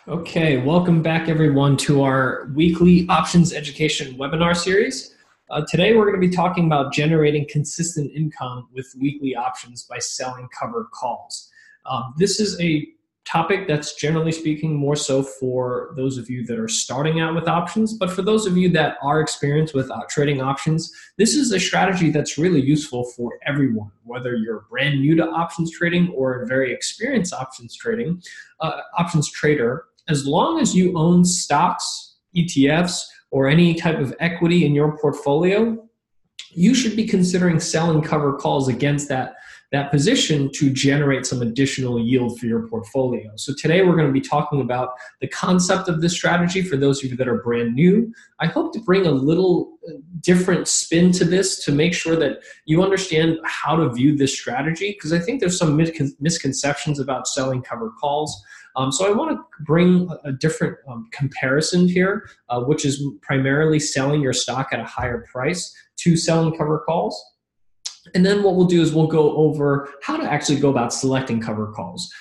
Okay, welcome back everyone to our weekly options education webinar series. Today we're going to be talking about generating consistent income with weekly options by selling covered calls. This is a topic that's generally speaking more so for those of you that are starting out with options, but for those of you that are experienced with trading options, this is a strategy that's really useful for everyone, whether you're brand new to options trading or a very experienced options trader. As long as you own stocks, ETFs, or any type of equity in your portfolio, you should be considering selling covered calls against that position to generate some additional yield for your portfolio. So today we're going to be talking about the concept of this strategy for those of you that are brand new. I hope to bring a little different spin to this to make sure that you understand how to view this strategy, because I think there's some misconceptions about selling covered calls. So I want to bring a different comparison here, which is primarily selling your stock at a higher price to selling covered calls. And then what we'll do is we'll go over how to actually go about selecting covered calls.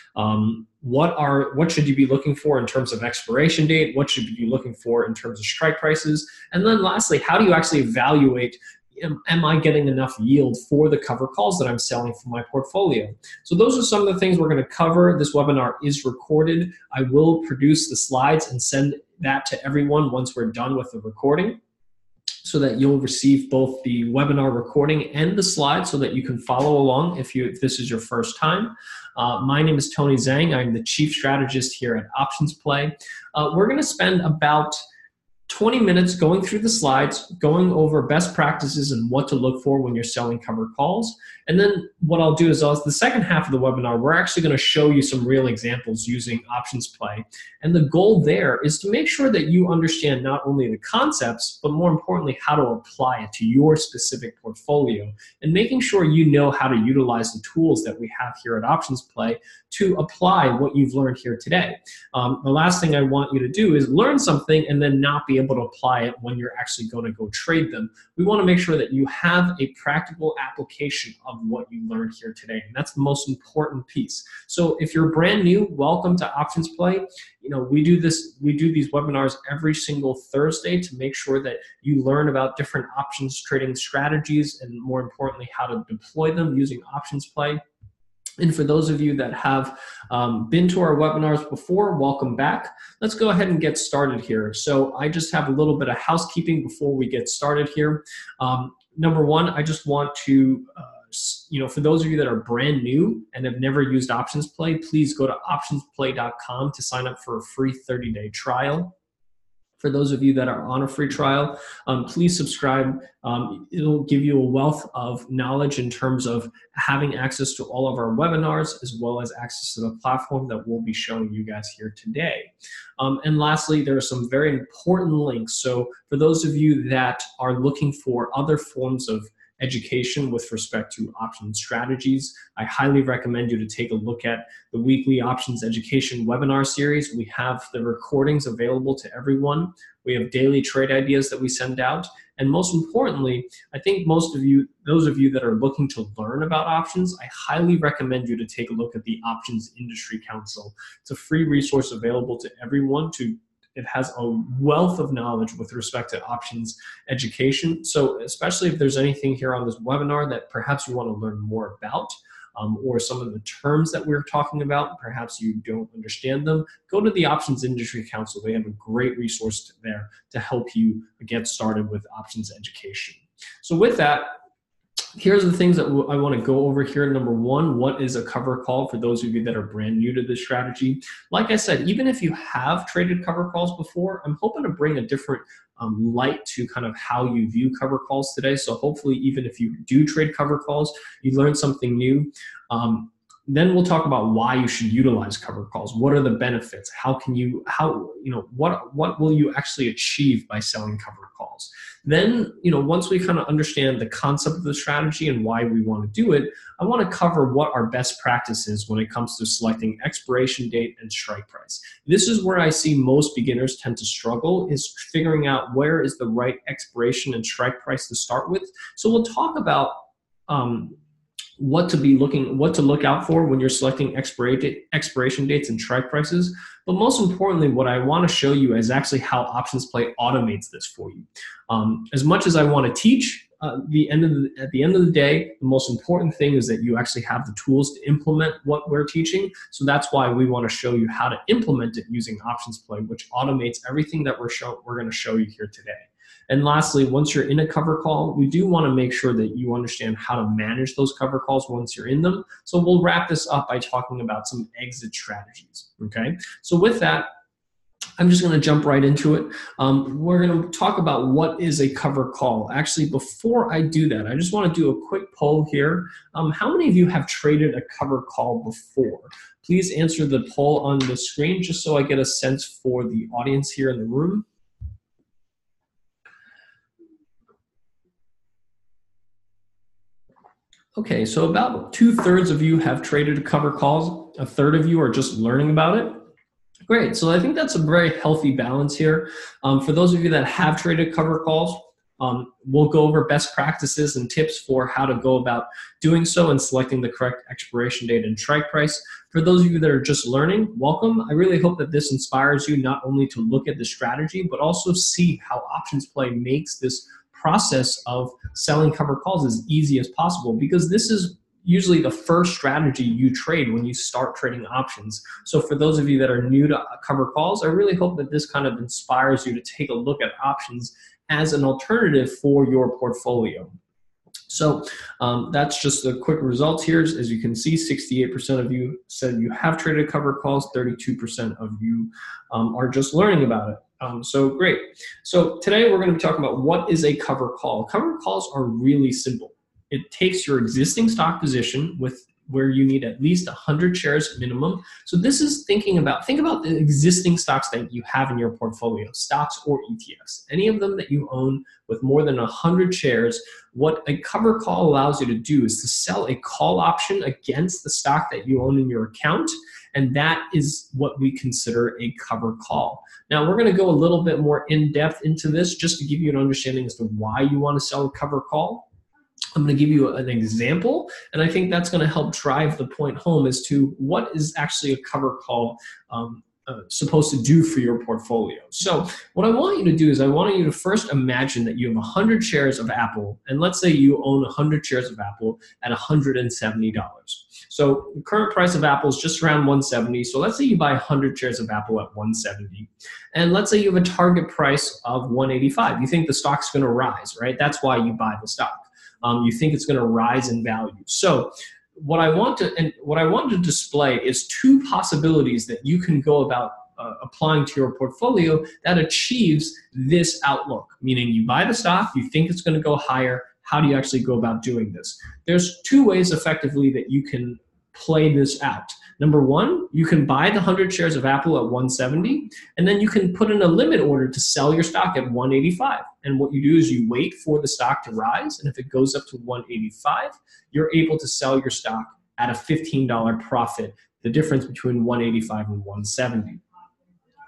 What should you be looking for in terms of expiration date? What should you be looking for in terms of strike prices? And then lastly, how do you actually evaluate, am I getting enough yield for the covered calls that I'm selling for my portfolio? So those are some of the things we're going to cover. This webinar is recorded. I will produce the slides and send that to everyone once we're done with the recording, so that you'll receive both the webinar recording and the slides so that you can follow along if this is your first time. My name is Tony Zhang. I'm the Chief Strategist here at Options Play. We're going to spend about 20 minutes going through the slides, going over best practices and what to look for when you're selling covered calls. And then what I'll do is the second half of the webinar, we're actually going to show you some real examples using Options Play. And the goal there is to make sure that you understand not only the concepts, but more importantly, how to apply it to your specific portfolio, and making sure you know how to utilize the tools that we have here at Options Play to apply what you've learned here today. The last thing I want you to do is learn something and then not be able to apply it when you're actually going to go trade them. We want to make sure that you have a practical application of what you learned here today, and that's the most important piece. So if you're brand new, welcome to Options Play. We do these webinars every single Thursday to make sure that you learn about different options trading strategies and, more importantly, how to deploy them using Options Play. And for those of you that have been to our webinars before, welcome back. Let's go ahead and get started here. So I just have a little bit of housekeeping before we get started here. Number one, I just want to, for those of you that are brand new and have never used Options Play, please go to optionsplay.com to sign up for a free 30-day trial. For those of you that are on a free trial, please subscribe. It'll give you a wealth of knowledge in terms of having access to all of our webinars, as well as access to the platform that we'll be showing you guys here today. And lastly, there are some very important links. So for those of you that are looking for other forms of education with respect to option strategies, I highly recommend you to take a look at the weekly options education webinar series. We have the recordings available to everyone. We have daily trade ideas that we send out. And most importantly, I think those of you that are looking to learn about options, I highly recommend you to take a look at the Options Industry Council. It's a free resource available to everyone. It has a wealth of knowledge with respect to options education. So especially if there's anything here on this webinar that perhaps you want to learn more about, or some of the terms that we're talking about, perhaps you don't understand them, go to the Options Industry Council. They have a great resource there to help you get started with options education. So with that, here's the things that I want to go over here. Number one, what is a cover call for those of you that are brand new to this strategy? Like I said, even if you have traded cover calls before, I'm hoping to bring a different light to kind of how you view cover calls today. So hopefully, even if you do trade cover calls, you learn something new. Then we'll talk about why you should utilize cover calls. What are the benefits? What will you actually achieve by selling cover calls? Then, once we kind of understand the concept of the strategy and why we want to do it, I want to cover what our best practice is when it comes to selecting expiration date and strike price. This is where I see most beginners tend to struggle, is figuring out where is the right expiration and strike price to start with. So we'll talk about what to look out for when you're selecting expiration dates and strike prices. But most importantly, what I want to show you is actually how options play automates this for you. As much as I want to teach, at the end of the day, the most important thing is that you actually have the tools to implement what we're teaching. So that's why we want to show you how to implement it using options play, which automates everything that we're going to show you here today. And lastly, once you're in a cover call, we do want to make sure that you understand how to manage those cover calls once you're in them. So we'll wrap this up by talking about some exit strategies, okay? So with that, I'm just going to jump right into it. We're going to talk about what is a cover call. Actually, before I do that, I just want to do a quick poll here. How many of you have traded a cover call before? Please answer the poll on the screen just so I get a sense for the audience here in the room. Okay, so about 2/3 of you have traded cover calls. A third of you are just learning about it. Great, so I think that's a very healthy balance here. For those of you that have traded cover calls, we'll go over best practices and tips for how to go about doing so and selecting the correct expiration date and strike price. For those of you that are just learning, welcome. I really hope that this inspires you not only to look at the strategy, but also see how options play makes this process of selling cover calls as easy as possible, because this is usually the first strategy you trade when you start trading options. So for those of you that are new to cover calls, I really hope that this kind of inspires you to take a look at options as an alternative for your portfolio. So that's just the quick results here. As you can see, 68% of you said you have traded cover calls, 32% of you are just learning about it. So great. So today we're going to be talking about what is a cover call. Cover calls are really simple. It takes your existing stock position where you need at least 100 shares minimum. So this is think about the existing stocks that you have in your portfolio, stocks or ETFs, any of them that you own with more than 100 shares. What a cover call allows you to do is to sell a call option against the stock that you own in your account. And that is what we consider a cover call. Now, we're going to go a little bit more in depth into this just to give you an understanding as to why you want to sell a cover call. I'm going to give you an example, and I think that's going to help drive the point home as to what is actually a cover call supposed to do for your portfolio. So what I want you to do is I want you to first imagine that you have 100 shares of Apple, and let's say you own 100 shares of Apple at $170. So the current price of Apple is just around $170. So let's say you buy 100 shares of Apple at $170. And let's say you have a target price of $185. You think the stock's going to rise, right? That's why you buy the stock. You think it's going to rise in value. So what I want to display is two possibilities that you can go about applying to your portfolio that achieves this outlook, meaning you buy the stock, you think it's going to go higher. How do you actually go about doing this? There's two ways effectively that you can play this out. Number one, you can buy the 100 shares of Apple at 170, and then you can put in a limit order to sell your stock at 185. And what you do is you wait for the stock to rise, and if it goes up to 185, you're able to sell your stock at a $15 profit, the difference between 185 and 170.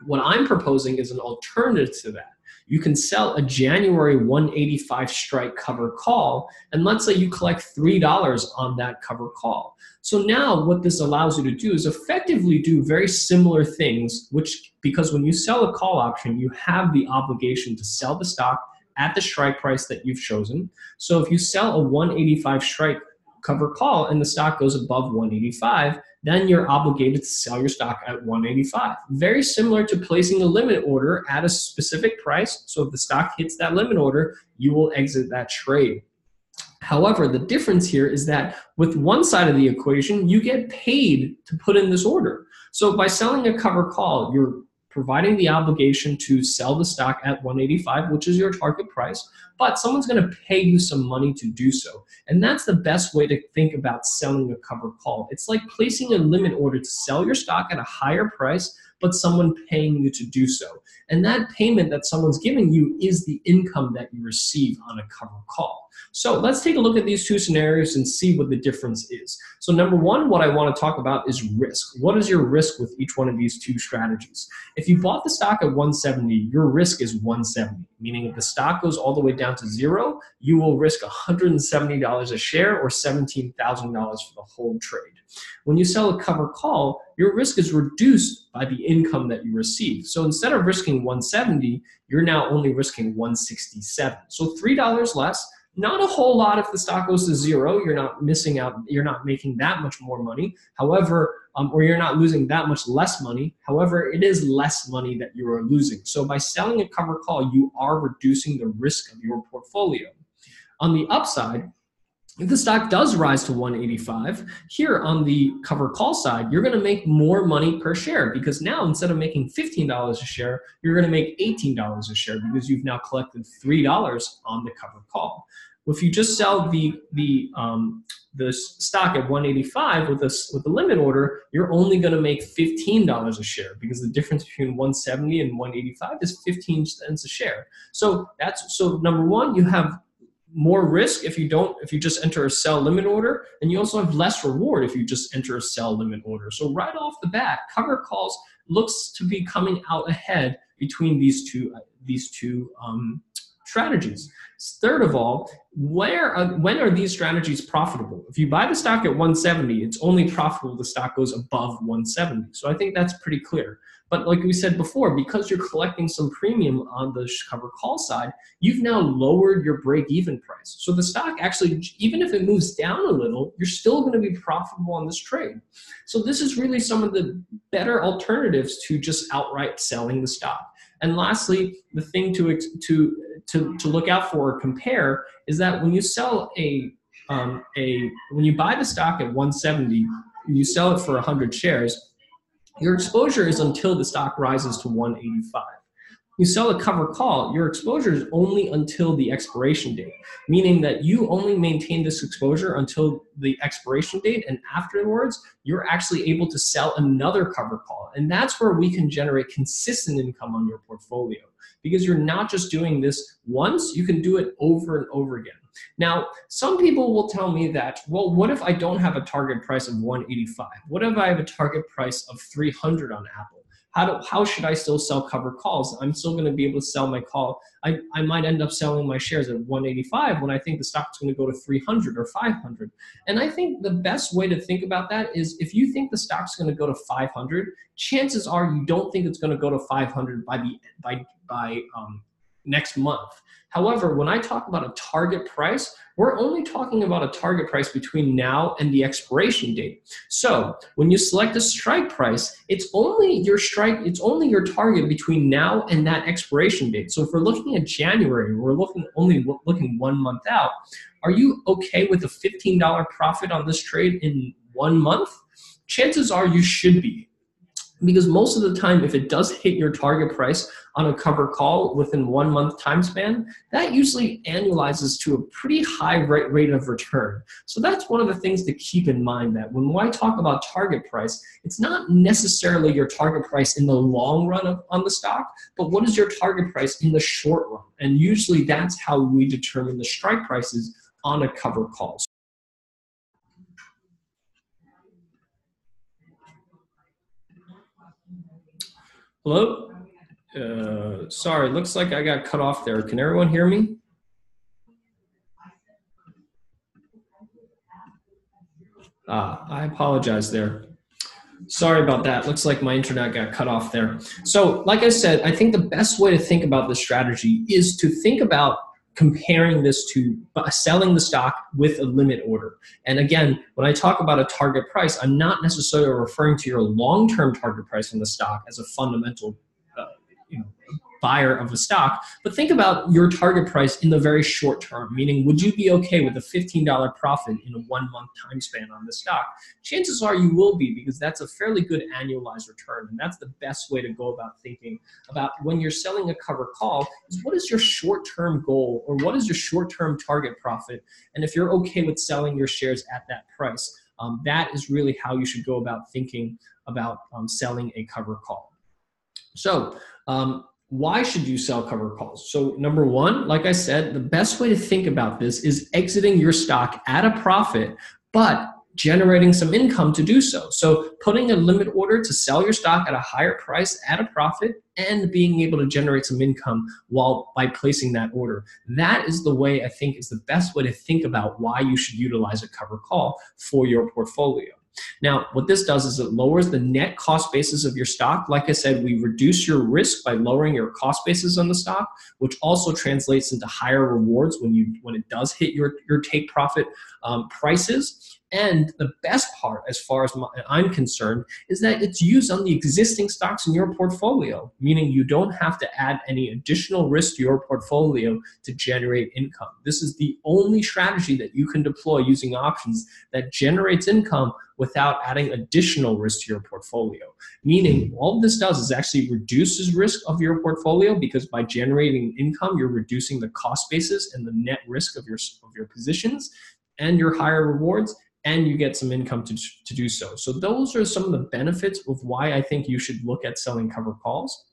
What I'm proposing is an alternative to that. You can sell a January 185 strike cover call, and let's say you collect $3 on that cover call. So now what this allows you to do is effectively do very similar things, because when you sell a call option, you have the obligation to sell the stock at the strike price that you've chosen. So if you sell a 185 strike cover call and the stock goes above 185, then you're obligated to sell your stock at 185. Very similar to placing a limit order at a specific price. So if the stock hits that limit order, you will exit that trade. However, the difference here is that with one side of the equation, you get paid to put in this order. So by selling a cover call, you're providing the obligation to sell the stock at 185, which is your target price, but someone's going to pay you some money to do so. And that's the best way to think about selling a cover call. It's like placing a limit order to sell your stock at a higher price, but someone paying you to do so. And that payment that someone's giving you is the income that you receive on a cover call. So let's take a look at these two scenarios and see what the difference is. So number one, what I want to talk about is risk. What is your risk with each one of these two strategies? If you bought the stock at 170, your risk is 170, meaning if the stock goes all the way down to zero, you will risk $170 a share or $17,000 for the whole trade. When you sell a cover call, your risk is reduced by the income that you receive. So instead of risking 170, you're now only risking 167. So $3 less, not a whole lot if the stock goes to zero. You're not missing out. You're not making that much more money. However, or you're not losing that much less money. However, it is less money that you are losing. So by selling a cover call, you are reducing the risk of your portfolio. On the upside, if the stock does rise to 185, here on the cover call side, you're going to make more money per share because now instead of making $15 a share, you're going to make $18 a share because you've now collected $3 on the cover call. If you just sell the stock at 185 with the limit order, you're only going to make $15 a share because the difference between 170 and 185 is 15 cents a share. So number one, you have more risk if you just enter a sell limit order, and you also have less reward if you just enter a sell limit order. So right off the bat, cover calls looks to be coming out ahead between these two strategies. Third of all, when are these strategies profitable? If you buy the stock at 170, it's only profitable if the stock goes above 170. So I think that's pretty clear. But like we said before, because you're collecting some premium on the cover call side, you've now lowered your break-even price. So the stock actually, even if it moves down a little, you're still going to be profitable on this trade. So this is really some of the better alternatives to just outright selling the stock. And lastly, the thing to look out for or compare is that when you sell when you buy the stock at 170, and you sell it for 100 shares, your exposure is until the stock rises to 185. You sell a cover call, your exposure is only until the expiration date, meaning that you only maintain this exposure until the expiration date, and afterwards, you're actually able to sell another cover call. And that's where we can generate consistent income on your portfolio, because you're not just doing this once, you can do it over and over again. Now, some people will tell me that, well, what if I don't have a target price of 185? What if I have a target price of 300 on Apple? How should I still sell cover calls? I'm still going to be able to sell my call. I might end up selling my shares at 185 when I think the stock's going to go to 300 or 500. And I think the best way to think about that is if you think the stock's going to go to 500, chances are you don't think it's going to go to 500 by next month. However, when I talk about a target price, we're only talking about a target price between now and the expiration date. So when you select a strike price, it's only your target between now and that expiration date. So if we're looking at January, we're only looking 1 month out. Are you okay with a $15 profit on this trade in 1 month? Chances are you should be. Because most of the time, if it does hit your target price on a cover call within 1 month time span, that usually annualizes to a pretty high rate of return. So that's one of the things to keep in mind, that when I talk about target price, it's not necessarily your target price in the long run on the stock, but what is your target price in the short run? And usually that's how we determine the strike prices on a cover call. Hello? Sorry, looks like I got cut off there. Can everyone hear me? I apologize there. Sorry about that. Looks like my internet got cut off there. So like I said, I think the best way to think about this strategy is to think about comparing this to selling the stock with a limit order. And again, when I talk about a target price, I'm not necessarily referring to your long-term target price on the stock as a fundamental buyer of a stock, but think about your target price in the very short term, meaning would you be okay with a $15 profit in a 1 month time span on the stock? Chances are you will be, because that's a fairly good annualized return, and that's the best way to go about thinking about when you're selling a cover call is what is your short-term goal, or what is your short-term target profit, and if you're okay with selling your shares at that price, that is really how you should go about thinking about selling a cover call. So Why should you sell covered calls? So number one, like I said, the best way to think about this is exiting your stock at a profit, but generating some income to do so. So putting a limit order to sell your stock at a higher price at a profit and being able to generate some income by placing that order. That is the way I think is the best way to think about why you should utilize a covered call for your portfolio. Now, what this does is it lowers the net cost basis of your stock. Like I said, we reduce your risk by lowering your cost basis on the stock, which also translates into higher rewards when it does hit your take profit prices. And the best part, as far as I'm concerned, is that it's used on the existing stocks in your portfolio, meaning you don't have to add any additional risk to your portfolio to generate income. This is the only strategy that you can deploy using options that generates income without adding additional risk to your portfolio. Meaning all this does is actually reduces risk of your portfolio, because by generating income, you're reducing the cost basis and the net risk of your positions and your higher rewards, and you get some income to do so. So those are some of the benefits of why I think you should look at selling covered calls.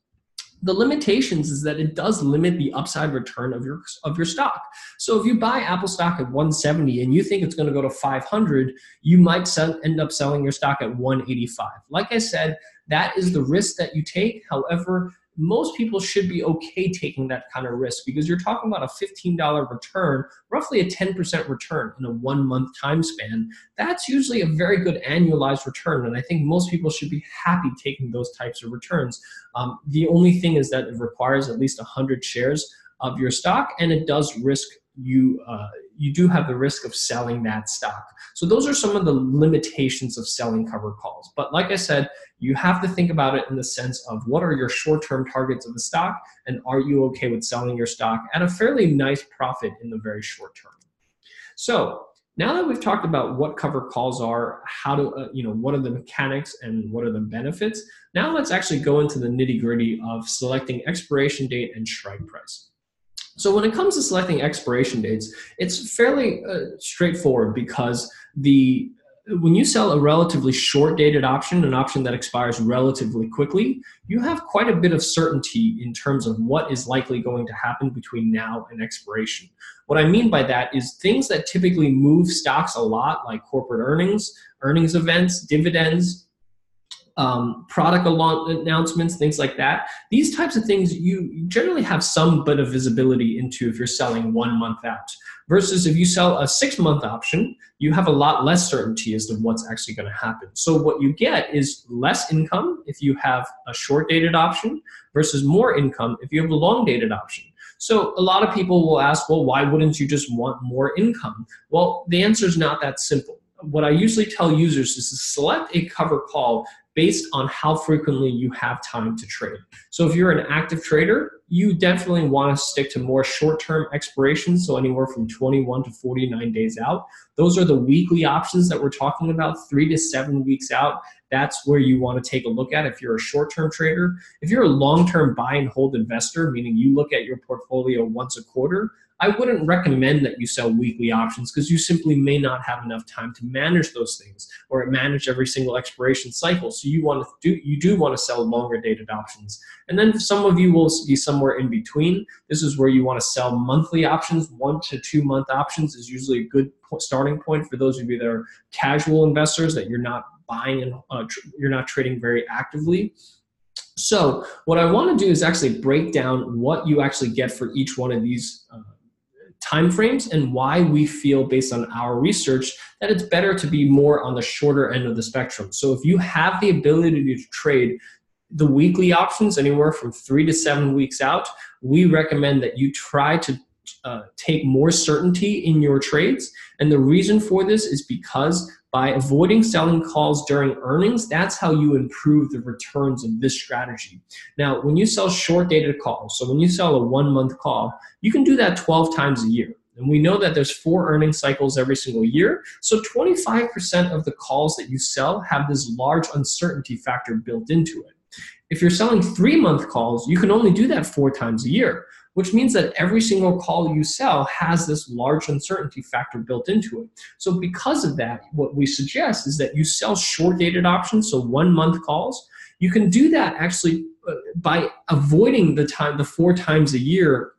The limitations is that it does limit the upside return of your stock. So if you buy Apple stock at 170 and you think it's going to go to 500, you might end up selling your stock at 185. Like I said, that is the risk that you take. However, most people should be okay taking that kind of risk, because you're talking about a $15 return, roughly a 10% return in a 1 month time span. That's usually a very good annualized return, and I think most people should be happy taking those types of returns. The only thing is that it requires at least 100 shares of your stock, and it does risk you do have the risk of selling that stock. So those are some of the limitations of selling covered calls. But like I said, you have to think about it in the sense of what are your short-term targets of the stock, and are you okay with selling your stock at a fairly nice profit in the very short term. So now that we've talked about what covered calls are, how to, what are the mechanics and what are the benefits, now let's actually go into the nitty-gritty of selecting expiration date and strike price. So when it comes to selecting expiration dates, it's fairly straightforward, because when you sell a relatively short-dated option, an option that expires relatively quickly, you have quite a bit of certainty in terms of what is likely going to happen between now and expiration. What I mean by that is things that typically move stocks a lot, like corporate earnings events, dividends, product announcements, things like that. These types of things you generally have some bit of visibility into if you're selling 1 month out. Versus if you sell a 6 month option, you have a lot less certainty as to what's actually going to happen. So what you get is less income if you have a short dated option versus more income if you have a long dated option. So a lot of people will ask, well, why wouldn't you just want more income? Well, the answer is not that simple. What I usually tell users is to select a covered call based on how frequently you have time to trade. So if you're an active trader, you definitely want to stick to more short-term expirations, so anywhere from 21 to 49 days out. Those are the weekly options that we're talking about, 3 to 7 weeks out. That's where you want to take a look at if you're a short-term trader. If you're a long-term buy and hold investor, meaning you look at your portfolio once a quarter, I wouldn't recommend that you sell weekly options, because you simply may not have enough time to manage those things or manage every single expiration cycle. So you do want to sell longer dated options. And then some of you will be somewhere in between. This is where you want to sell monthly options. 1 to 2 month options is usually a good starting point for those of you that are casual investors, that you're not buying and you're not trading very actively. So what I want to do is actually break down what you actually get for each one of these timeframes, and why we feel, based on our research, that it's better to be more on the shorter end of the spectrum. So if you have the ability to trade the weekly options anywhere from 3 to 7 weeks out, we recommend that you try to take more certainty in your trades. And the reason for this is because by avoiding selling calls during earnings, that's how you improve the returns of this strategy. Now, when you sell short-dated calls, so when you sell a 1 month call, you can do that 12 times a year. And we know that there's 4 earnings cycles every single year. So 25% of the calls that you sell have this large uncertainty factor built into it. If you're selling 3 month calls, you can only do that 4 times a year, which means that every single call you sell has this large uncertainty factor built into it. So because of that, what we suggest is that you sell short-dated options, so 1 month calls. You can do that actually by avoiding the 4 times a year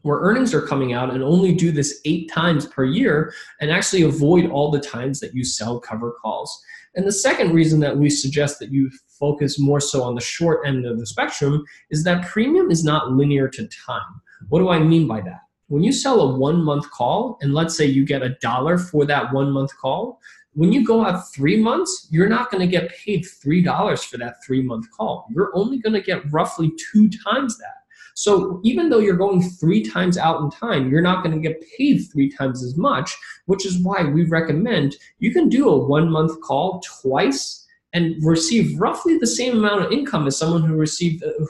where earnings are coming out, and only do this 8 times per year, and actually avoid all the times that you sell cover calls. And the second reason that we suggest that you focus more so on the short end of the spectrum is that premium is not linear to time. What do I mean by that? When you sell a 1-month call, and let's say you get $1 for that 1-month call, when you go out 3 months, you're not going to get paid $3 for that 3-month call. You're only going to get roughly 2 times that. So even though you're going 3 times out in time, you're not going to get paid 3 times as much, which is why we recommend you can do a 1-month call twice and receive roughly the same amount of income as someone who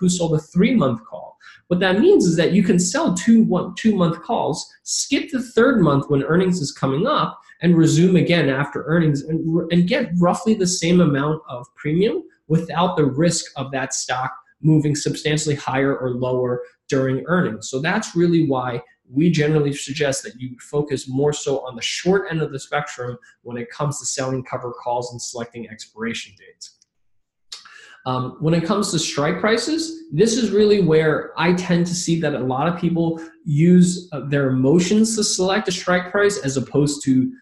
sold a 3-month call. What that means is that you can sell 2-month calls, skip the 3rd month when earnings is coming up, and resume again after earnings, and get roughly the same amount of premium without the risk of that stock moving substantially higher or lower during earnings. So that's really why we generally suggest that you focus more so on the short end of the spectrum when it comes to selling cover calls and selecting expiration dates. When it comes to strike prices, this is really where I tend to see that a lot of people use their emotions to select a strike price as opposed to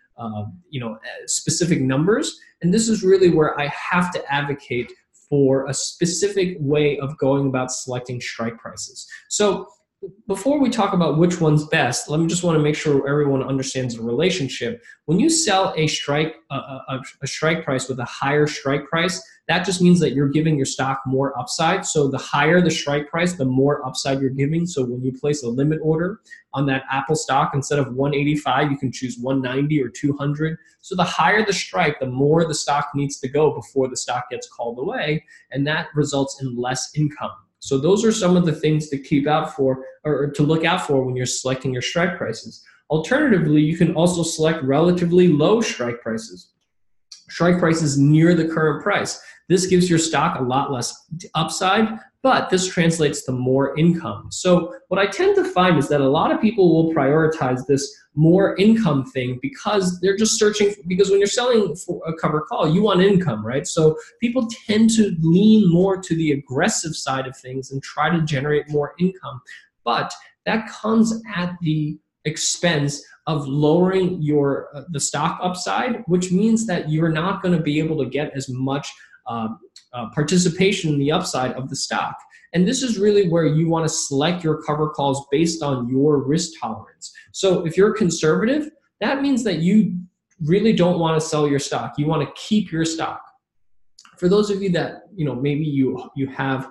specific numbers. And this is really where I have to advocate for a specific way of going about selecting strike prices. So before we talk about which one's best, let me just want to make sure everyone understands the relationship. When you sell a strike price with a higher strike price, that just means that you're giving your stock more upside. So the higher the strike price, the more upside you're giving. So when you place a limit order on that Apple stock, instead of 185, you can choose 190 or 200. So the higher the strike, the more the stock needs to go before the stock gets called away, and that results in less income. So those are some of the things to keep out for, or to look out for when you're selecting your strike prices. Alternatively, you can also select relatively low strike prices. Strike prices near the current price. This gives your stock a lot less upside, but this translates to more income. So what I tend to find is that a lot of people will prioritize this more income thing because they're just searching, because when you're selling for a cover call, you want income, right? So people tend to lean more to the aggressive side of things and try to generate more income. But that comes at the expense of lowering the stock upside, which means that you're not going to be able to get as much participation in the upside of the stock. And this is really where you want to select your cover calls based on your risk tolerance. So if you're conservative, that means that you really don't want to sell your stock. You want to keep your stock. For those of you that, maybe you have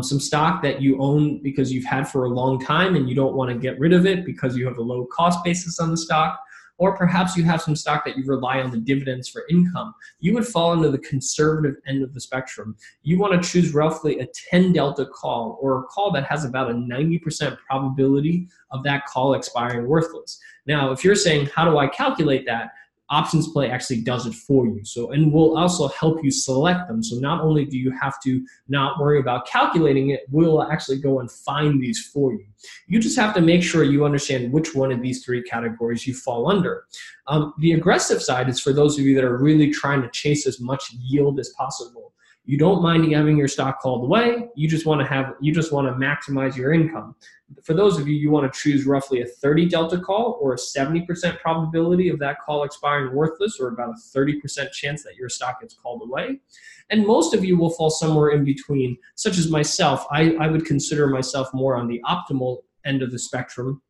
some stock that you own because you've had for a long time and you don't want to get rid of it because you have a low cost basis on the stock, or perhaps you have some stock that you rely on the dividends for income, you would fall into the conservative end of the spectrum. You want to choose roughly a 10 delta call, or a call that has about a 90% probability of that call expiring worthless. Now, if you're saying, how do I calculate that? Options Play actually does it for you. So, and will also help you select them. So not only do you have to not worry about calculating it, we'll actually go and find these for you. You just have to make sure you understand which one of these 3 categories you fall under. The aggressive side is for those of you that are really trying to chase as much yield as possible. You don't mind having your stock called away. You just want to maximize your income. For those of you, you want to choose roughly a 30 delta call, or a 70% probability of that call expiring worthless, or about a 30% chance that your stock gets called away. And most of you will fall somewhere in between, such as myself. I would consider myself more on the optimal end of the spectrum.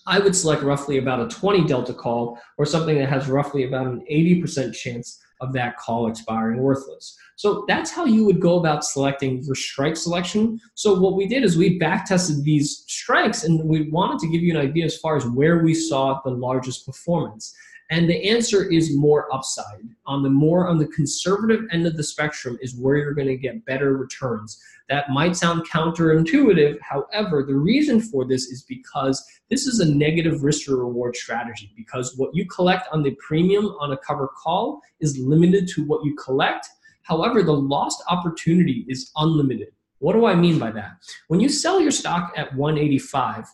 I would select roughly about a 20 delta call, or something that has roughly about an 80% chance of that call expiring worthless. So that's how you would go about selecting your strike selection. So what we did is we back tested these strikes, and we wanted to give you an idea as far as where we saw the largest performance. And the answer is more upside. On the conservative end of the spectrum is where you're going to get better returns. That might sound counterintuitive. However, the reason for this is because this is a negative risk to reward strategy, because what you collect on the premium on a cover call is limited to what you collect. However, the lost opportunity is unlimited. What do I mean by that? When you sell your stock at 185,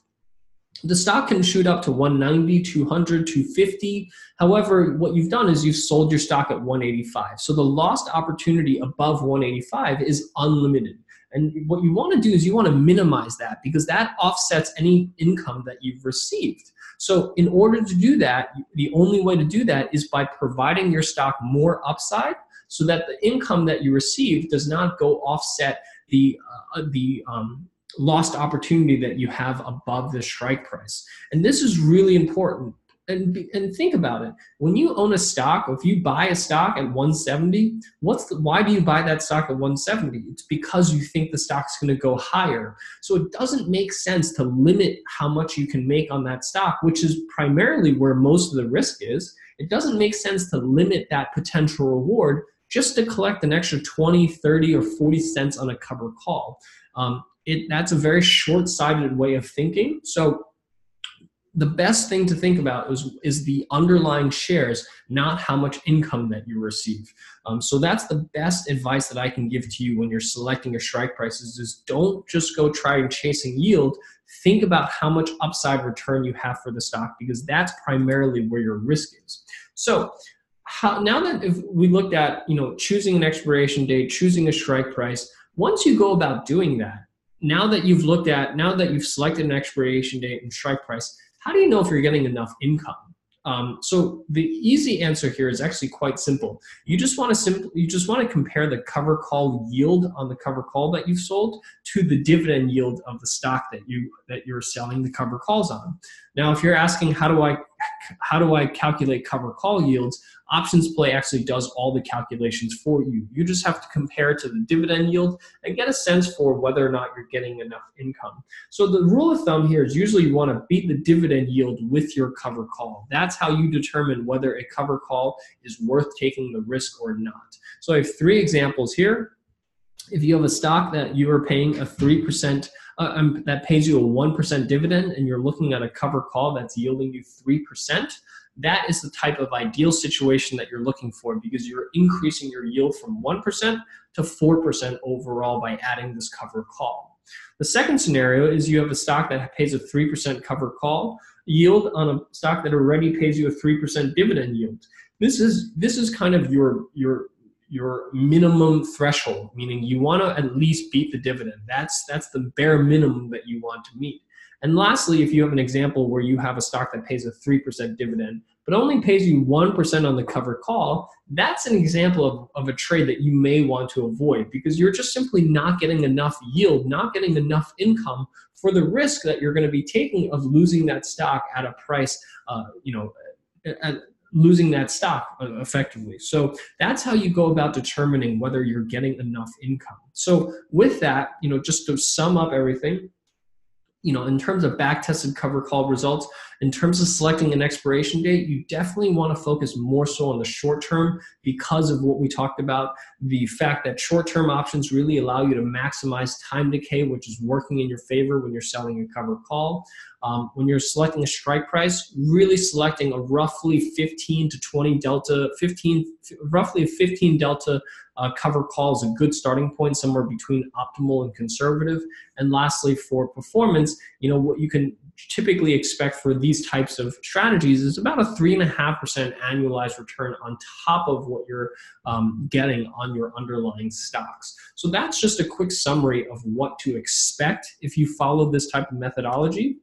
The stock can shoot up to 190, 200, 250. However, what you've done is you've sold your stock at 185. So the lost opportunity above 185 is unlimited. And what you want to do is you want to minimize that, because that offsets any income that you've received. So in order to do that, the only way to do that is by providing your stock more upside, so that the income that you receive does not go offset the lost opportunity that you have above the strike price. And this is really important. And think about it. When you own a stock, or if you buy a stock at 170, why do you buy that stock at 170? It's because you think the stock's going to go higher. So it doesn't make sense to limit how much you can make on that stock, which is primarily where most of the risk is. It doesn't make sense to limit that potential reward just to collect an extra 20, 30, or 40 cents on a covered call. That's a very short-sighted way of thinking. So the best thing to think about is the underlying shares, not how much income that you receive. So that's the best advice that I can give to you when you're selecting your strike prices, is don't just go try chasing yield. Think about how much upside return you have for the stock, because that's primarily where your risk is. So now that if we looked at choosing an expiration date, choosing a strike price, once you go about doing that, now that you've selected an expiration date and strike price, how do you know if you're getting enough income? So the easy answer here is actually quite simple. You just want to compare the cover call yield on the cover call that you've sold to the dividend yield of the stock that you're selling the cover calls on. Now, if you're asking how do I calculate cover call yields, Options Play actually does all the calculations for you. You just have to compare it to the dividend yield and get a sense for whether or not you're getting enough income. So the rule of thumb here is usually you want to beat the dividend yield with your cover call. That's how you determine whether a cover call is worth taking the risk or not. So I have 3 examples here. If you have a stock that you are paying a 3%, that pays you a 1% dividend, and you're looking at a cover call that's yielding you 3%, that is the type of ideal situation that you're looking for, because you're increasing your yield from 1% to 4% overall by adding this cover call. The second scenario is you have a stock that pays a 3% cover call yield on a stock that already pays you a 3% dividend yield. This is kind of your minimum threshold, meaning you want to at least beat the dividend. That's the bare minimum that you want to meet. And lastly, if you have an example where you have a stock that pays a 3% dividend, but only pays you 1% on the covered call, that's an example of a trade that you may want to avoid, because you're just simply not getting enough yield, not getting enough income for the risk that you're going to be taking of losing that stock at a price, losing that stock effectively. So that's how you go about determining whether you're getting enough income. So with that, just to sum up everything, in terms of back-tested cover call results, in terms of selecting an expiration date, you definitely want to focus more so on the short term, because of what we talked about, the fact that short-term options really allow you to maximize time decay, which is working in your favor when you're selling a cover call. When you're selecting a strike price, really selecting a roughly 15 to 20 delta, roughly a 15 delta cover call is a good starting point, somewhere between optimal and conservative. And lastly, for performance, what you can typically expect for these types of strategies is about a 3.5% annualized return on top of what you're getting on your underlying stocks. So that's just a quick summary of what to expect if you follow this type of methodology.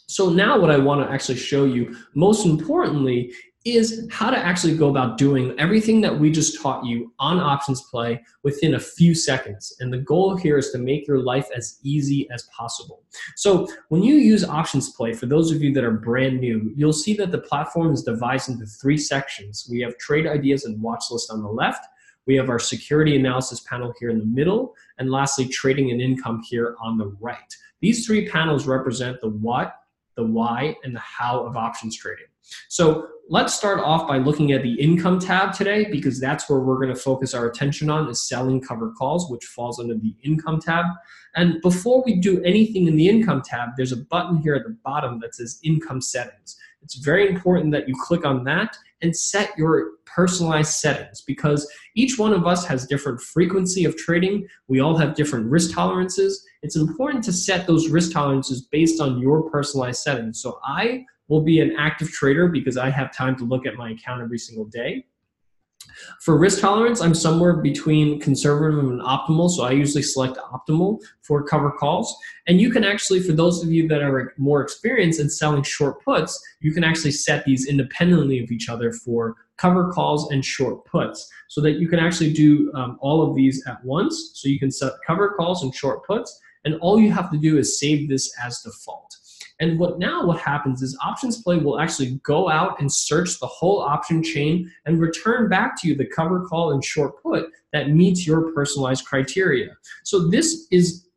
So now what I want to actually show you, most importantly, is how to actually go about doing everything that we just taught you on Options Play within a few seconds. And the goal here is to make your life as easy as possible. So when you use Options Play, for those of you that are brand new, you'll see that the platform is divided into 3 sections. We have trade ideas and watch list on the left. We have our security analysis panel here in the middle. And lastly, trading and income here on the right. These 3 panels represent the what, the why, and the how of options trading. So let's start off by looking at the income tab today, because that's where we're going to focus our attention on, is selling covered calls, which falls under the income tab. And before we do anything in the income tab, there's a button here at the bottom that says income settings. It's very important that you click on that and set your personalized settings, because each one of us has different frequency of trading. We all have different risk tolerances. It's important to set those risk tolerances based on your personalized settings. So I will be an active trader because I have time to look at my account every single day. For risk tolerance, I'm somewhere between conservative and optimal, so I usually select optimal for cover calls. And you can actually, for those of you that are more experienced in selling short puts, you can actually set these independently of each other for cover calls and short puts, so that you can actually do all of these at once. So you can set cover calls and short puts, and all you have to do is save this as default. And what happens is Options Play will actually go out and search the whole option chain and return back to you the cover call and short put that meets your personalized criteria. So this is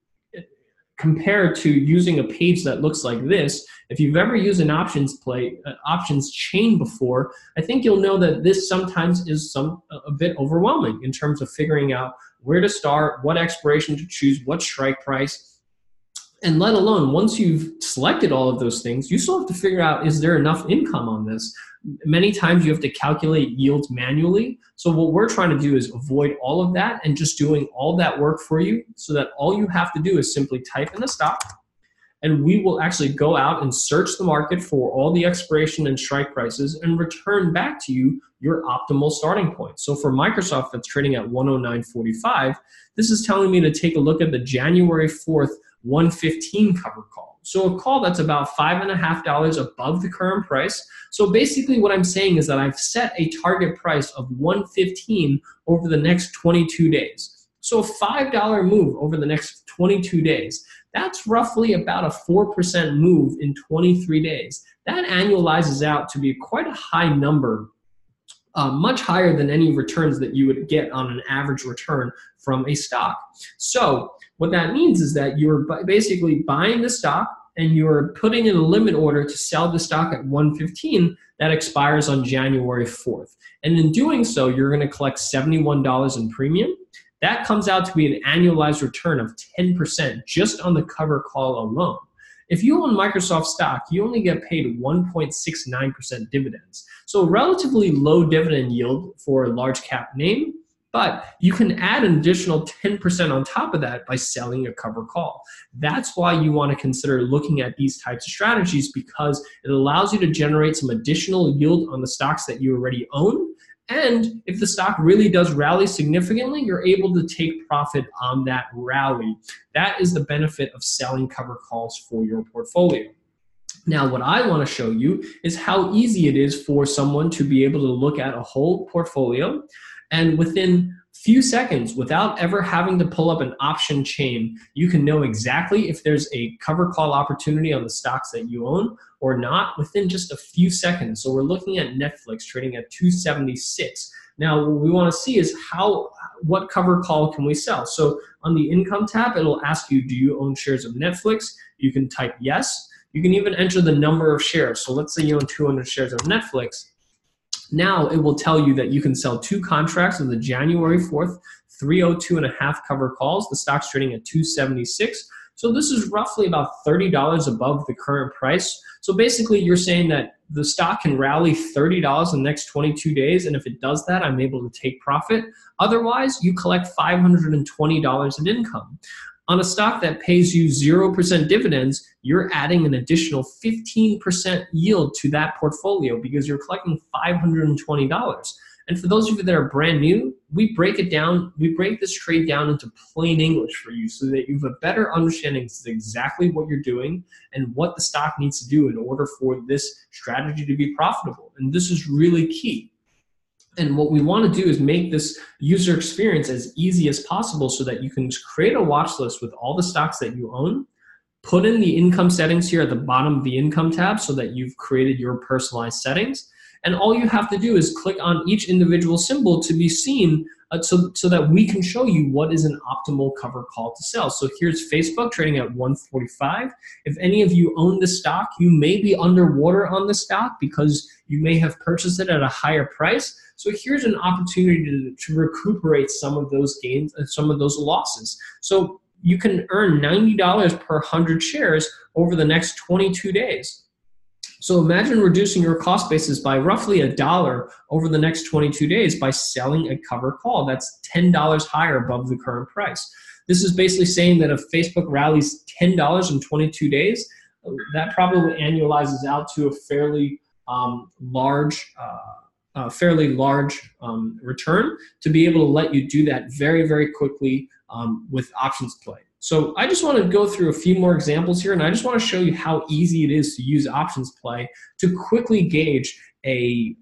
compared to using a page that looks like this. If you've ever used an options chain before, I think you'll know that this sometimes is a bit overwhelming in terms of figuring out where to start, what expiration to choose, what strike price. And let alone, once you've selected all of those things, you still have to figure out, is there enough income on this? Many times you have to calculate yields manually. So what we're trying to do is avoid all of that and just doing all that work for you, so that all you have to do is simply type in the stock, and we will actually go out and search the market for all the expiration and strike prices and return back to you your optimal starting point. So for Microsoft, that's trading at 109.45, this is telling me to take a look at the January 4th 115 cover call. So a call that's about $5.50 above the current price. So basically what I'm saying is that I've set a target price of 115 over the next 22 days. So a $5 move over the next 22 days. That's roughly about a 4% move in 23 days. That annualizes out to be quite a high number, much higher than any returns that you would get on an average return from a stock. So what that means is that you're basically buying the stock and you're putting in a limit order to sell the stock at 115 that expires on January 4th. And in doing so, you're going to collect $71 in premium. That comes out to be an annualized return of 10% just on the cover call alone. If you own Microsoft stock, you only get paid 1.69% dividends. So a relatively low dividend yield for a large cap name, but you can add an additional 10% on top of that by selling a cover call. That's why you want to consider looking at these types of strategies, because it allows you to generate some additional yield on the stocks that you already own. And if the stock really does rally significantly, you're able to take profit on that rally. That is the benefit of selling cover calls for your portfolio. Now, what I want to show you is how easy it is for someone to be able to look at a whole portfolio, and within few seconds, without ever having to pull up an option chain, you can know exactly if there's a cover call opportunity on the stocks that you own or not within just a few seconds. So we're looking at Netflix trading at 276. Now, what we want to see is what cover call can we sell? So on the income tab, it'll ask you, do you own shares of Netflix? You can type yes. You can even enter the number of shares. So let's say you own 200 shares of Netflix. Now it will tell you that you can sell 2 contracts of the January 4th 302.5 cover calls. The stock's trading at 276. So this is roughly about $30 above the current price. So basically you're saying that the stock can rally $30 in the next 22 days, and if it does that, I'm able to take profit. Otherwise, you collect $520 in income. On a stock that pays you 0% dividends, you're adding an additional 15% yield to that portfolio because you're collecting $520. And for those of you that are brand new, we break this trade down into plain English for you so that you have a better understanding of exactly what you're doing and what the stock needs to do in order for this strategy to be profitable. And this is really key. And what we want to do is make this user experience as easy as possible so that you can just create a watch list with all the stocks that you own, put in the income settings here at the bottom of the income tab so that you've created your personalized settings. And all you have to do is click on each individual symbol to be seen so that we can show you what is an optimal cover call to sell. So here's Facebook trading at 145. If any of you own the stock, you may be underwater on the stock because you may have purchased it at a higher price. So here's an opportunity to recuperate some of those gains and some of those losses. So you can earn $90 per 100 shares over the next 22 days. So imagine reducing your cost basis by roughly $1 over the next 22 days by selling a cover call that's $10 higher above the current price. This is basically saying that if Facebook rallies $10 in 22 days, that probably annualizes out to a fairly large return to be able to let you do that very, very quickly with options play. So I just want to go through a few more examples here, and I just want to show you how easy it is to use options play to quickly gauge a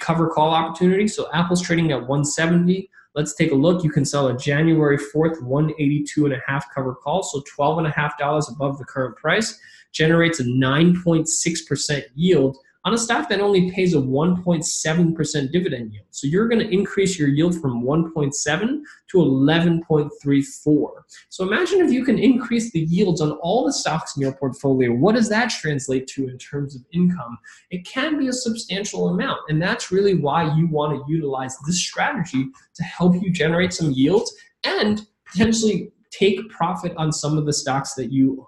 cover call opportunity. So Apple's trading at 170. Let's take a look. You can sell a January 4th 182.5 cover call, so $12.50 above the current price, generates a 9.6% yield on a stock that only pays a 1.7% dividend yield. So you're going to increase your yield from 1.7 to 11.34. So imagine if you can increase the yields on all the stocks in your portfolio. What does that translate to in terms of income? It can be a substantial amount, and that's really why you want to utilize this strategy to help you generate some yields and potentially take profit on some of the stocks that you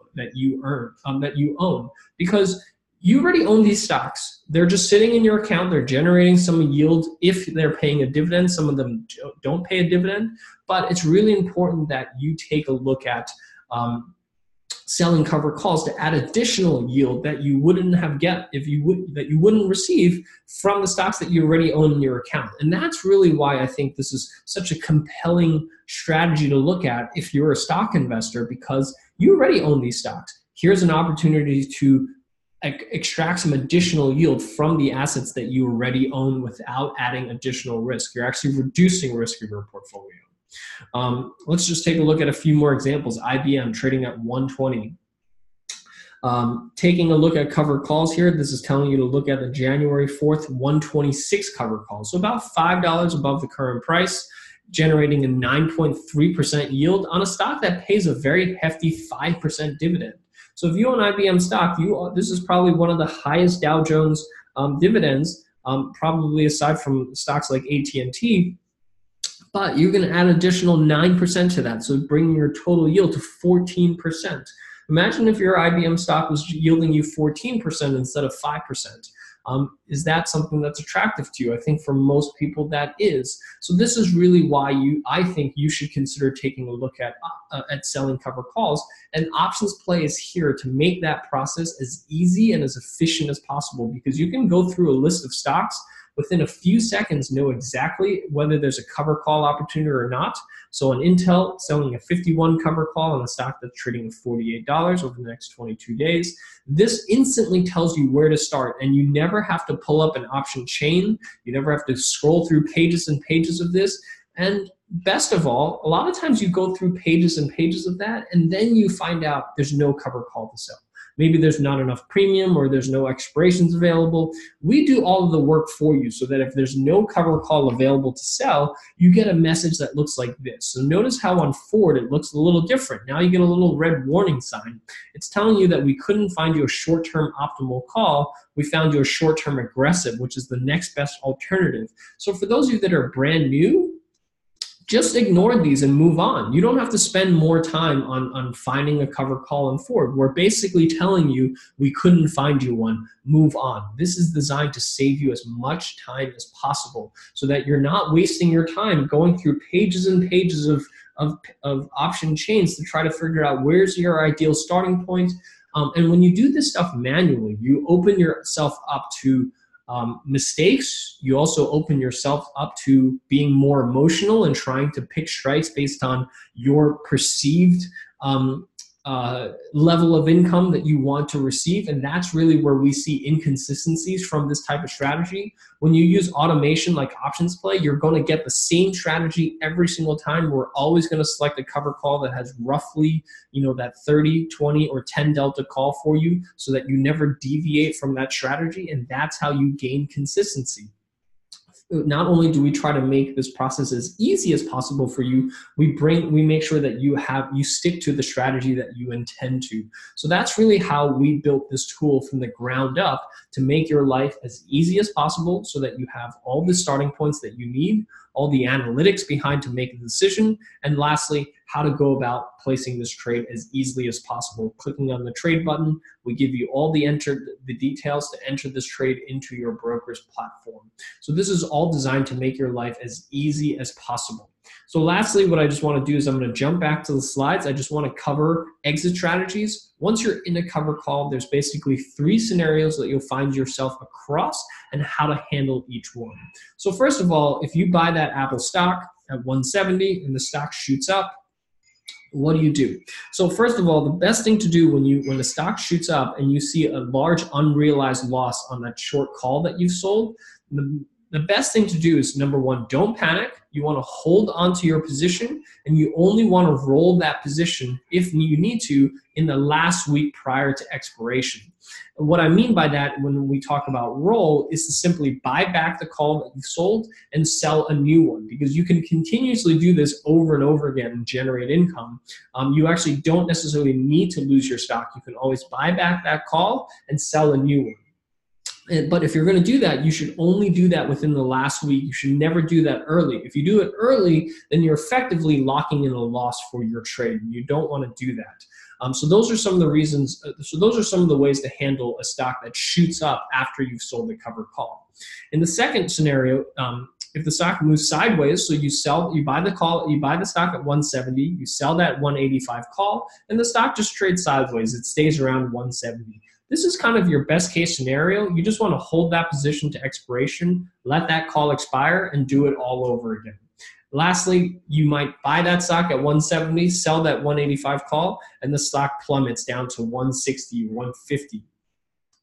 own, because you already own these stocks. They're just sitting in your account. They're generating some yield if they're paying a dividend. Some of them don't pay a dividend, but it's really important that you take a look at selling cover calls to add additional yield that you wouldn't receive from the stocks that you already own in your account. And that's really why I think this is such a compelling strategy to look at if you're a stock investor, because you already own these stocks. Here's an opportunity to extract some additional yield from the assets that you already own without adding additional risk. You're actually reducing risk of your portfolio. Let's just take a look at a few more examples. IBM trading at 120. Taking a look at cover calls here, this is telling you to look at the January 4th 126 cover call. So about $5 above the current price, generating a 9.3% yield on a stock that pays a very hefty 5% dividend. So if you own IBM stock, this is probably one of the highest Dow Jones dividends, probably aside from stocks like AT&T, but you're going to add additional 9% to that, so bringing your total yield to 14%. Imagine if your IBM stock was yielding you 14% instead of 5%. Is that something that's attractive to you? I think for most people that is. So this is really why I think you should consider taking a look at selling cover calls. And options play is here to make that process as easy and as efficient as possible, because you can go through a list of stocks within a few seconds, know exactly whether there's a cover call opportunity or not. So on Intel, selling a 51 cover call on a stock that's trading at $48 over the next 22 days. This instantly tells you where to start, and you never have to pull up an option chain. You never have to scroll through pages and pages of this. And best of all, a lot of times you go through pages and pages of that, and then you find out there's no cover call to sell. Maybe there's not enough premium, or there's no expirations available. We do all of the work for you so that if there's no cover call available to sell, you get a message that looks like this. So notice how on Ford it looks a little different. Now you get a little red warning sign. It's telling you that we couldn't find you a short-term optimal call. We found you a short-term aggressive, which is the next best alternative. So for those of you that are brand new, just ignore these and move on. You don't have to spend more time on finding a cover call in Ford. We're basically telling you we couldn't find you one. Move on. This is designed to save you as much time as possible so that you're not wasting your time going through pages and pages of option chains to try to figure out where's your ideal starting point. And when you do this stuff manually, you open yourself up to mistakes. You also open yourself up to being more emotional and trying to pick strikes based on your perceived level of income that you want to receive. And that's really where we see inconsistencies from this type of strategy. When you use automation like options play, you're going to get the same strategy every single time. We're always going to select a cover call that has roughly, that 30, 20, or 10 delta call for you so that you never deviate from that strategy. And that's how you gain consistency. Not only do we try to make this process as easy as possible for you, we make sure that you stick to the strategy that you intend to. So that's really how we built this tool from the ground up to make your life as easy as possible so that you have all the starting points that you need, all the analytics behind to make a decision, and lastly, how to go about placing this trade as easily as possible. Clicking on the trade button, we give you all the details to enter this trade into your broker's platform. So this is all designed to make your life as easy as possible. So lastly, what I just want to do is I'm going to jump back to the slides. I just want to cover exit strategies. Once you're in a cover call, there's basically 3 scenarios that you'll find yourself across and how to handle each one. So first of all, if you buy that Apple stock at 170 and the stock shoots up, what do you do? So first of all, the best thing to do when the stock shoots up and you see a large unrealized loss on that short call that you sold, the best thing to do is, number one, don't panic. You want to hold onto your position, and you only want to roll that position if you need to in the last week prior to expiration. And what I mean by that when we talk about roll is to simply buy back the call that you sold and sell a new one, because you can continuously do this over and over again and generate income. You actually don't necessarily need to lose your stock. You can always buy back that call and sell a new one. But if you're going to do that, you should only do that within the last week. You should never do that early. If you do it early, then you're effectively locking in a loss for your trade. You don't want to do that. So those are some of the reasons. So those are some of the ways to handle a stock that shoots up after you've sold the cover call. In the second scenario, if the stock moves sideways, so you buy the stock at 170, you sell that 185 call, and the stock just trades sideways. It stays around 170. This is kind of your best case scenario. You just want to hold that position to expiration, let that call expire, and do it all over again. Lastly, you might buy that stock at 170, sell that 185 call, and the stock plummets down to 160, 150.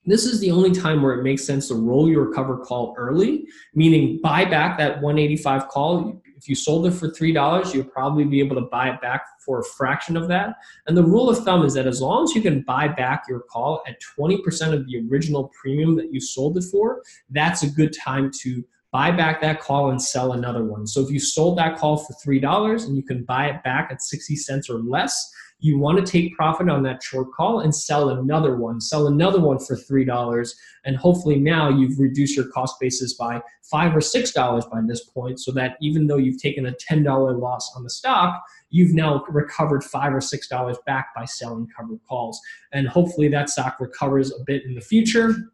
This is the only time where it makes sense to roll your cover call early, meaning buy back that 185 call. If you sold it for $3, you'll probably be able to buy it back for a fraction of that. And the rule of thumb is that as long as you can buy back your call at 20% of the original premium that you sold it for, that's a good time to buy back that call and sell another one. So if you sold that call for $3 and you can buy it back at 60 cents or less, you want to take profit on that short call and sell another one for $3. And hopefully now you've reduced your cost basis by $5 or $6 by this point, so that even though you've taken a $10 loss on the stock, you've now recovered $5 or $6 back by selling covered calls. And hopefully that stock recovers a bit in the future,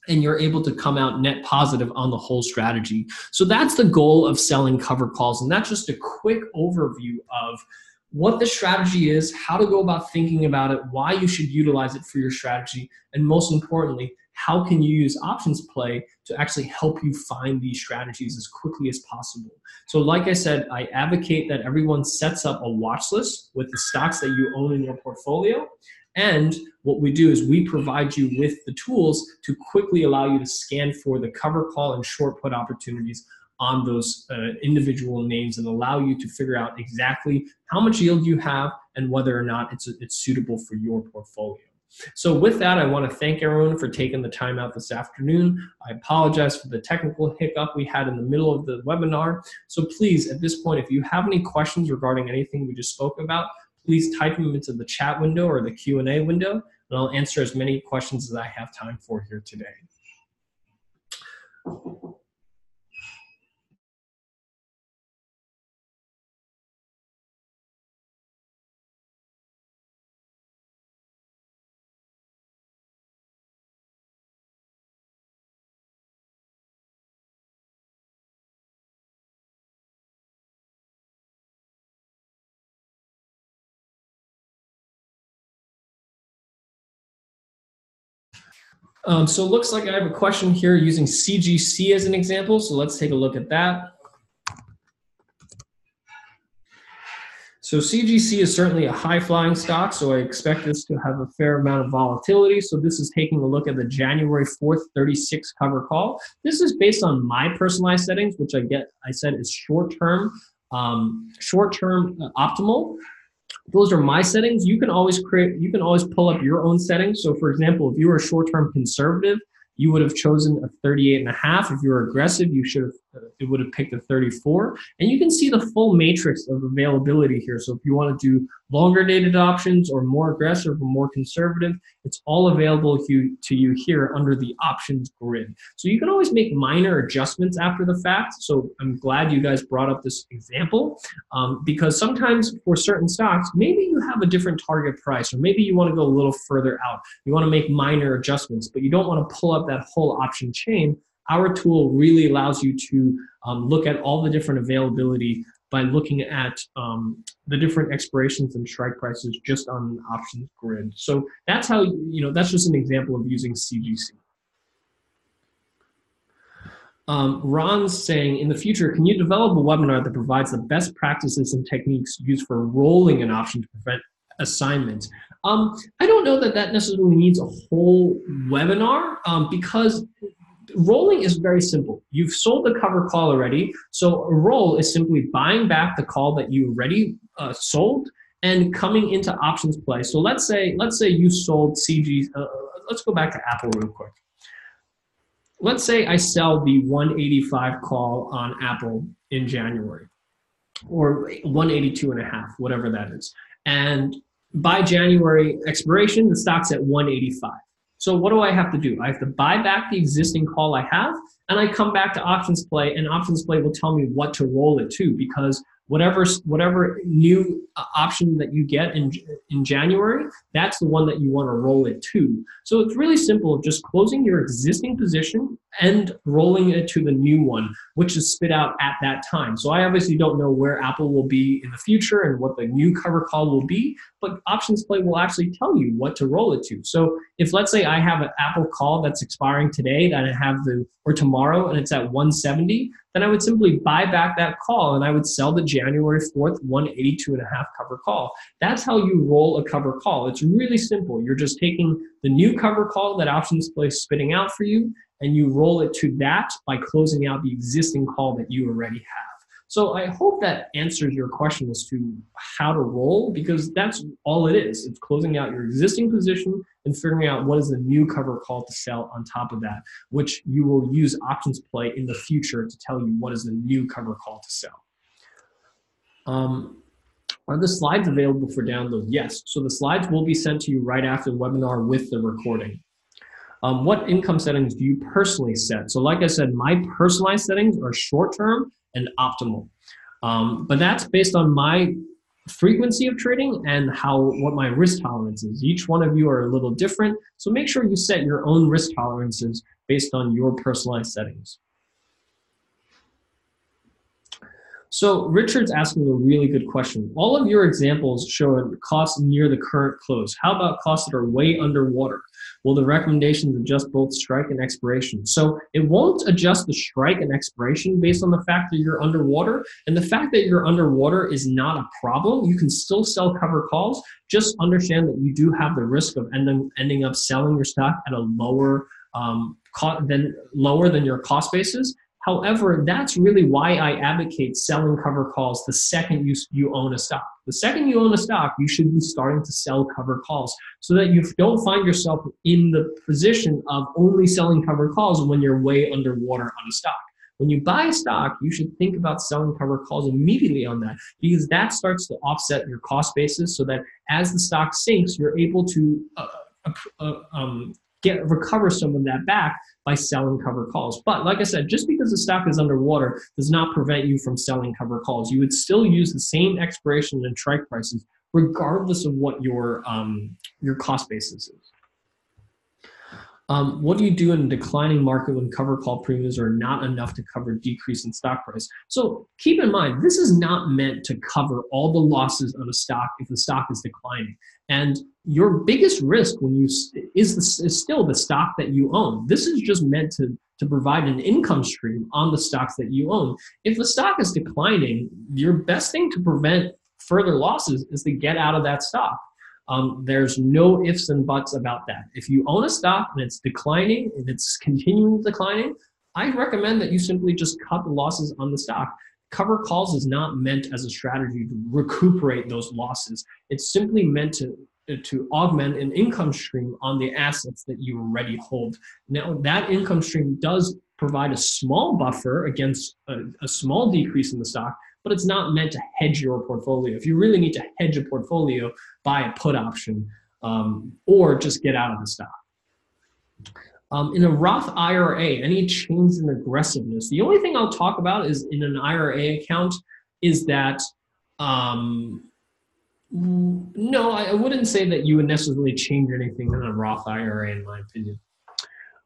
and you're able to come out net positive on the whole strategy. So that's the goal of selling cover calls. And that's just a quick overview of what the strategy is, how to go about thinking about it, why you should utilize it for your strategy, and most importantly, how can you use options play to actually help you find these strategies as quickly as possible. So like I said, I advocate that everyone sets up a watch list with the stocks that you own in your portfolio. And what we do is we provide you with the tools to quickly allow you to scan for the cover call and short put opportunities on those individual names, and allow you to figure out exactly how much yield you have and whether or not it's suitable for your portfolio. So with that, I want to thank everyone for taking the time out this afternoon. I apologize for the technical hiccup we had in the middle of the webinar. So please, at this point, if you have any questions regarding anything we just spoke about, please type them into the chat window or the Q&A window, and I'll answer as many questions as I have time for here today. So it looks like I have a question here using CGC as an example. So let's take a look at that. So CGC is certainly a high-flying stock, so I expect this to have a fair amount of volatility. So this is taking a look at the January 4th 36 cover call. This is based on my personalized settings, which I said is short-term optimal. Those are my settings. You can always pull up your own settings. So for example, if you were a short-term conservative, you would have chosen a 38.5. If you were aggressive, you should have it would have picked a 34. And you can see the full matrix of availability here. So if you want to do longer dated options or more aggressive or more conservative, it's all available to you here under the options grid. So you can always make minor adjustments after the fact. So I'm glad you guys brought up this example, because sometimes for certain stocks, maybe you have a different target price, or maybe you want to go a little further out. You want to make minor adjustments, but you don't want to pull up that whole option chain. Our tool really allows you to look at all the different availability by looking at the different expirations and strike prices just on an options grid. So that's how, that's just an example of using CGC. Ron's saying, in the future, can you develop a webinar that provides the best practices and techniques used for rolling an option to prevent assignment? I don't know that that necessarily needs a whole webinar, because rolling is very simple. You've sold the cover call already, so a roll is simply buying back the call that you already sold and coming into options play. So let's say you sold CG. Let's go back to Apple real quick. Let's say I sell the 185 call on Apple in January, or 182.5, whatever that is. And by January expiration, the stock's at 185. So what do I have to do? I have to buy back the existing call I have, and I come back to options play, and options play will tell me what to roll it to, because whatever new option that you get in January, that's the one that you want to roll it to. So it's really simple, just closing your existing position and rolling it to the new one, which is spit out at that time. So I obviously don't know where Apple will be in the future and what the new cover call will be, but options play will actually tell you what to roll it to. So if, let's say, I have an Apple call that's expiring today that I have or tomorrow, and it's at 170, then I would simply buy back that call and I would sell the January 4th 182.5 cover call. That's how you roll a cover call. It's really simple. You're just taking the new cover call that options play is spitting out for you, and you roll it to that by closing out the existing call that you already have. So I hope that answers your question as to how to roll, because that's all it is. It's closing out your existing position and figuring out what is the new cover call to sell on top of that, which you will use options play in the future to tell you what is the new cover call to sell. Are the slides available for download? Yes. So the slides will be sent to you right after the webinar with the recording. What income settings do you personally set? So like I said, my personalized settings are short-term and optimal. But that's based on my frequency of trading and what my risk tolerance is. Each one of you are a little different, so make sure you set your own risk tolerances based on your personalized settings. So Richard's asking a really good question. All of your examples show costs near the current close. How about costs that are way underwater? Will the recommendations adjust both strike and expiration? So it won't adjust the strike and expiration based on the fact that you're underwater. And the fact that you're underwater is not a problem. You can still sell cover calls. Just understand that you do have the risk of ending up selling your stock at a lower than your cost basis. However, that's really why I advocate selling cover calls the second you own a stock. The second you own a stock, you should be starting to sell cover calls so that you don't find yourself in the position of only selling cover calls when you're way underwater on a stock. When you buy a stock, you should think about selling cover calls immediately on that, because that starts to offset your cost basis so that as the stock sinks, you're able to recover some of that back by selling cover calls. But like I said, just because the stock is underwater does not prevent you from selling cover calls. You would still use the same expiration and strike prices regardless of what your cost basis is. What do you do in a declining market when cover call premiums are not enough to cover decrease in stock price? So keep in mind, this is not meant to cover all the losses of a stock if the stock is declining. And your biggest risk is still the stock that you own. This is just meant to provide an income stream on the stocks that you own. If the stock is declining, your best thing to prevent further losses is to get out of that stock. There's no ifs and buts about that. If you own a stock and it's declining, and it's continuing declining, I recommend that you simply just cut the losses on the stock. Cover calls is not meant as a strategy to recuperate those losses. It's simply meant to augment an income stream on the assets that you already hold. Now, that income stream does provide a small buffer against a small decrease in the stock, but it's not meant to hedge your portfolio. If you really need to hedge a portfolio, buy a put option or just get out of the stock. In a Roth IRA, any change in aggressiveness? The only thing I'll talk about is in an IRA account is that, no, I wouldn't say that you would necessarily change anything in a Roth IRA, in my opinion.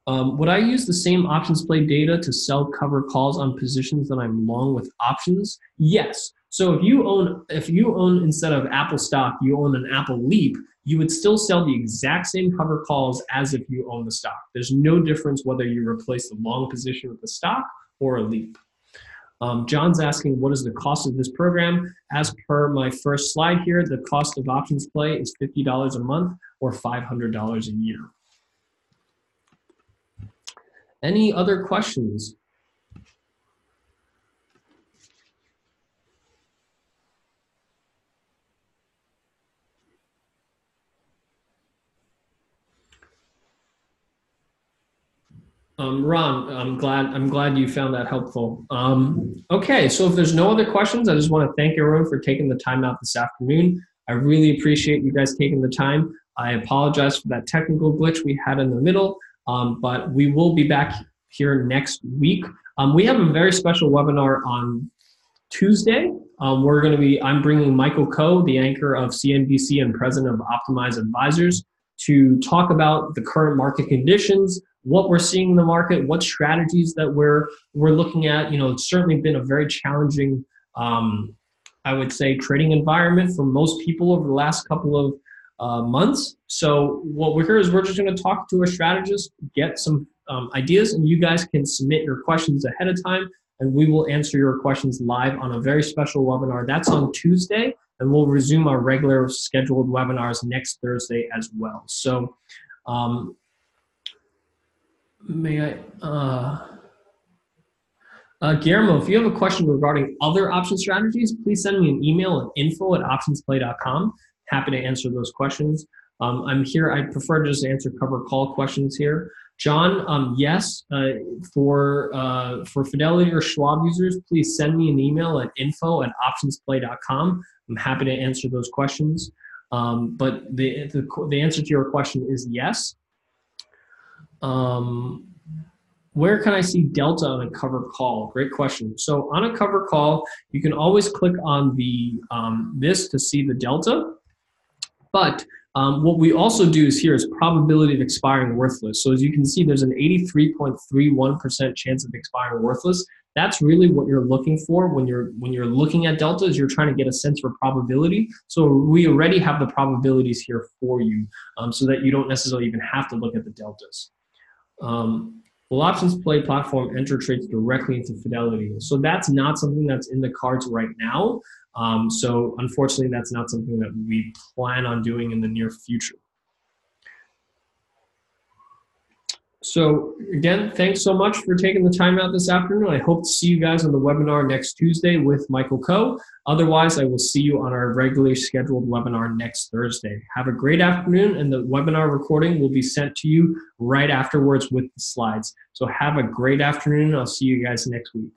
Would I use the same options play data to sell cover calls on positions that I'm long with options? Yes. So if you own instead of Apple stock, you own an Apple Leap, you would still sell the exact same cover calls as if you own the stock. There's no difference whether you replace the long position with the stock or a Leap. John's asking, what is the cost of this program? As per my first slide here, the cost of options play is $50 a month or $500 a year. Any other questions? Ron, I'm glad you found that helpful. Okay, so if there's no other questions, I just want to thank everyone for taking the time out this afternoon. I really appreciate you guys taking the time. I apologize for that technical glitch we had in the middle, but we will be back here next week. We have a very special webinar on Tuesday. I'm bringing Michael Coe, the anchor of CNBC and president of Optimize Advisors, to talk about the current market conditions, what we're seeing in the market, what strategies that we're looking at. You know, it's certainly been a very challenging, I would say, trading environment for most people over the last couple of months. So what we're here is we're just going to talk to our strategists, get some ideas, and you guys can submit your questions ahead of time, and we will answer your questions live on a very special webinar. That's on Tuesday, and we'll resume our regular scheduled webinars next Thursday as well. So Guillermo, if you have a question regarding other option strategies, please send me an email at info@optionsplay.com. Happy to answer those questions. I'm here. I prefer to just answer cover call questions here. John, yes, for Fidelity or Schwab users, please send me an email at info@optionsplay.com. I'm happy to answer those questions. But the answer to your question is yes. Where can I see delta on a cover call? Great question. So on a cover call, you can always click on the this to see the delta. But what we also do is here is probability of expiring worthless. So as you can see, there's an 83.31% chance of expiring worthless. That's really what you're looking for when you're looking at deltas. You're trying to get a sense for probability. So we already have the probabilities here for you, so that you don't necessarily even have to look at the deltas. Will Options Play platform enter trades directly into Fidelity? So that's not something that's in the cards right now. So unfortunately, that's not something that we plan on doing in the near future. So again, thanks so much for taking the time out this afternoon. I hope to see you guys on the webinar next Tuesday with Michael Coe. Otherwise, I will see you on our regularly scheduled webinar next Thursday. Have a great afternoon, and the webinar recording will be sent to you right afterwards with the slides. So have a great afternoon. I'll see you guys next week.